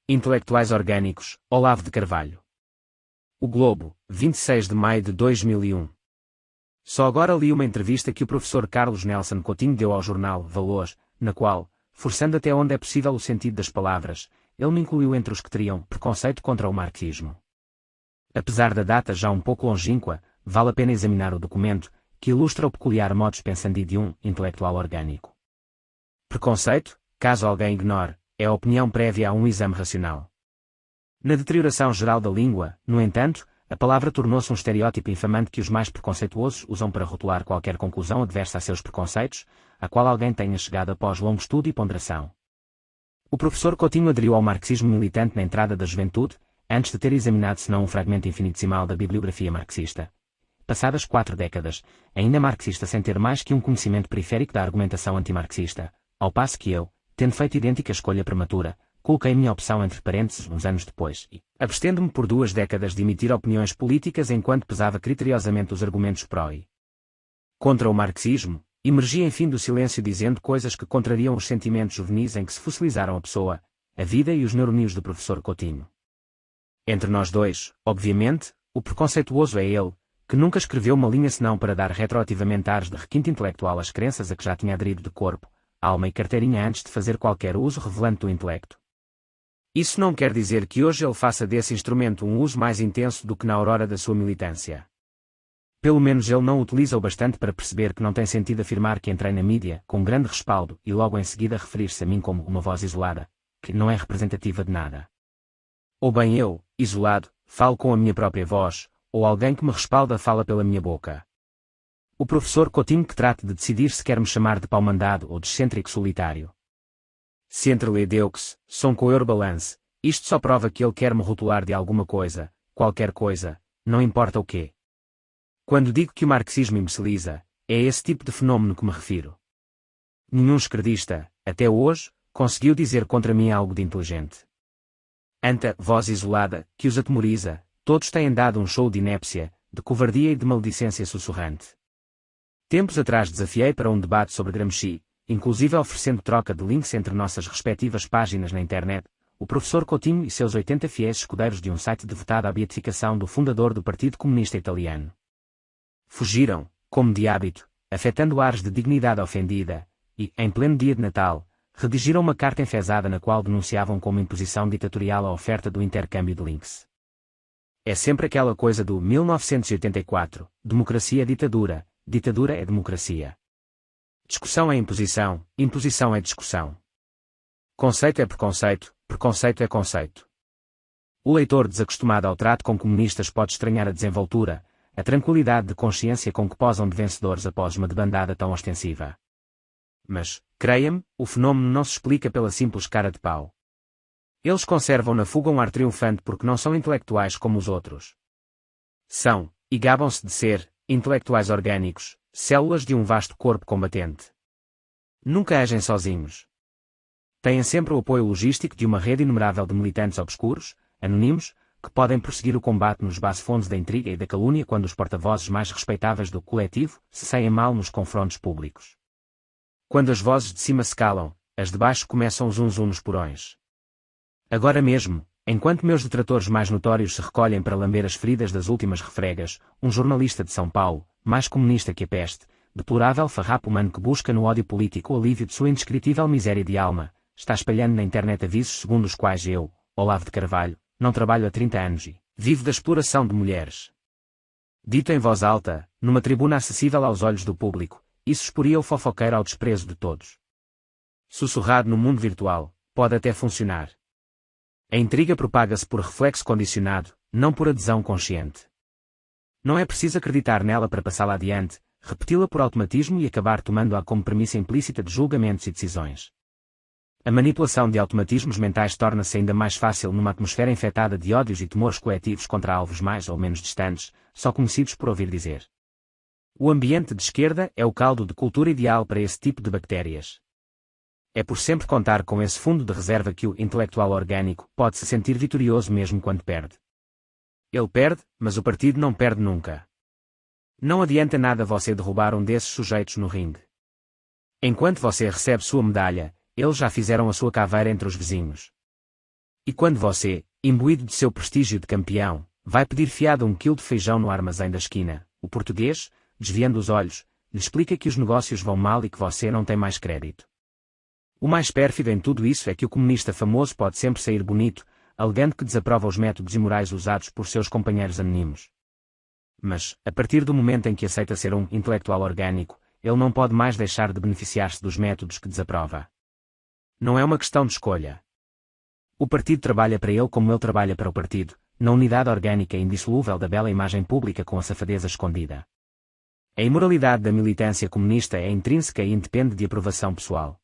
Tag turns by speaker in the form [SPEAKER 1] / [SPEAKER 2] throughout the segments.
[SPEAKER 1] Intelectuais orgânicos, Olavo de Carvalho. O Globo, 26 de maio de 2001. Só agora li uma entrevista que o professor Carlos Nelson Coutinho deu ao jornal Valor, na qual, forçando até onde é possível o sentido das palavras, ele me incluiu entre os que teriam preconceito contra o marxismo. Apesar da data já um pouco longínqua, vale a pena examinar o documento, que ilustra o peculiar modus pensandi de um intelectual orgânico. Preconceito, caso alguém ignore, é a opinião prévia a um exame racional. Na deterioração geral da língua, no entanto, a palavra tornou-se um estereótipo infamante que os mais preconceituosos usam para rotular qualquer conclusão adversa a seus preconceitos, a qual alguém tenha chegado após longo estudo e ponderação. O professor Coutinho aderiu ao marxismo militante na entrada da juventude, antes de ter examinado senão um fragmento infinitesimal da bibliografia marxista. Passadas 4 décadas, ainda marxista sem ter mais que um conhecimento periférico da argumentação antimarxista, ao passo que eu, tendo feito idêntica escolha prematura, coloquei minha opção entre parênteses uns anos depois e, abstendo-me por 2 décadas de emitir opiniões políticas enquanto pesava criteriosamente os argumentos pró e contra o marxismo, emergi enfim do silêncio dizendo coisas que contrariam os sentimentos juvenis em que se fossilizaram a pessoa, a vida e os neuronídeos do professor Coutinho. Entre nós dois, obviamente, o preconceituoso é ele, que nunca escreveu uma linha senão para dar retroativamente ares de requinte intelectual às crenças a que já tinha aderido de corpo, alma e carteirinha antes de fazer qualquer uso revelante do intelecto. Isso não quer dizer que hoje ele faça desse instrumento um uso mais intenso do que na aurora da sua militância. Pelo menos ele não o utiliza o bastante para perceber que não tem sentido afirmar que entrei na mídia, com grande respaldo, e logo em seguida referir-se a mim como uma voz isolada, que não é representativa de nada. Ou bem eu, isolado, falo com a minha própria voz, ou alguém que me respalda fala pela minha boca. O professor Coutinho que trate de decidir se quer me chamar de pau-mandado ou de excêntrico solitário. Se entre le deux, son coeur balance, isto só prova que ele quer me rotular de alguma coisa, qualquer coisa, não importa o quê. Quando digo que o marxismo imbeciliza, é a esse tipo de fenômeno que me refiro. Nenhum esquerdista, até hoje, conseguiu dizer contra mim algo de inteligente. Anta, voz isolada, que os atemoriza, todos têm dado um show de inépcia, de covardia e de maledicência sussurrante. Tempos atrás desafiei para um debate sobre Gramsci, inclusive oferecendo troca de links entre nossas respectivas páginas na internet, o professor Coutinho e seus 80 fiéis escudeiros de um site devotado à beatificação do fundador do Partido Comunista Italiano. Fugiram, como de hábito, afetando ares de dignidade ofendida, e, em pleno dia de Natal, redigiram uma carta enfesada na qual denunciavam como imposição ditatorial a oferta do intercâmbio de links. É sempre aquela coisa do 1984, democracia é ditadura, ditadura é democracia. Discussão é imposição, imposição é discussão. Conceito é preconceito, preconceito é conceito. O leitor desacostumado ao trato com comunistas pode estranhar a desenvoltura, a tranquilidade de consciência com que posam de vencedores após uma debandada tão ostensiva. Mas, creia-me, o fenómeno não se explica pela simples cara de pau. Eles conservam na fuga um ar triunfante porque não são intelectuais como os outros. São, e gabam-se de ser, intelectuais orgânicos, células de um vasto corpo combatente. Nunca agem sozinhos. Têm sempre o apoio logístico de uma rede inumerável de militantes obscuros, anónimos, que podem prosseguir o combate nos base-fontes da intriga e da calúnia quando os porta-vozes mais respeitáveis do coletivo se saem mal nos confrontos públicos. Quando as vozes de cima se calam, as de baixo começam os uns nos porões. Agora mesmo, enquanto meus detratores mais notórios se recolhem para lamber as feridas das últimas refregas, um jornalista de São Paulo, mais comunista que a peste, deplorável farrapo humano que busca no ódio político o alívio de sua indescritível miséria de alma, está espalhando na internet avisos segundo os quais eu, Olavo de Carvalho, não trabalho há 30 anos e vivo da exploração de mulheres. Dito em voz alta, numa tribuna acessível aos olhos do público, isso exporia o fofoqueiro ao desprezo de todos. Sussurrado no mundo virtual, pode até funcionar. A intriga propaga-se por reflexo condicionado, não por adesão consciente. Não é preciso acreditar nela para passá-la adiante, repeti-la por automatismo e acabar tomando-a como premissa implícita de julgamentos e decisões. A manipulação de automatismos mentais torna-se ainda mais fácil numa atmosfera infectada de ódios e temores coletivos contra alvos mais ou menos distantes, só conhecidos por ouvir dizer. O ambiente de esquerda é o caldo de cultura ideal para esse tipo de bactérias. É por sempre contar com esse fundo de reserva que o intelectual orgânico pode se sentir vitorioso mesmo quando perde. Ele perde, mas o partido não perde nunca. Não adianta nada você derrubar um desses sujeitos no ringue. Enquanto você recebe sua medalha, eles já fizeram a sua caveira entre os vizinhos. E quando você, imbuído de seu prestígio de campeão, vai pedir fiado 1 quilo de feijão no armazém da esquina, o português, desviando os olhos, lhe explica que os negócios vão mal e que você não tem mais crédito. O mais pérfido em tudo isso é que o comunista famoso pode sempre sair bonito, alegando que desaprova os métodos imorais usados por seus companheiros anónimos. Mas, a partir do momento em que aceita ser um intelectual orgânico, ele não pode mais deixar de beneficiar-se dos métodos que desaprova. Não é uma questão de escolha. O partido trabalha para ele como ele trabalha para o partido, na unidade orgânica e indissolúvel da bela imagem pública com a safadeza escondida. A imoralidade da militância comunista é intrínseca e independe de aprovação pessoal.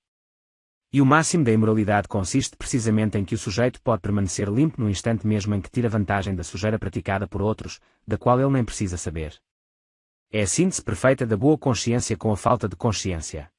[SPEAKER 1] E o máximo da imoralidade consiste precisamente em que o sujeito pode permanecer limpo no instante mesmo em que tira vantagem da sujeira praticada por outros, da qual ele nem precisa saber. É a síntese perfeita da boa consciência com a falta de consciência.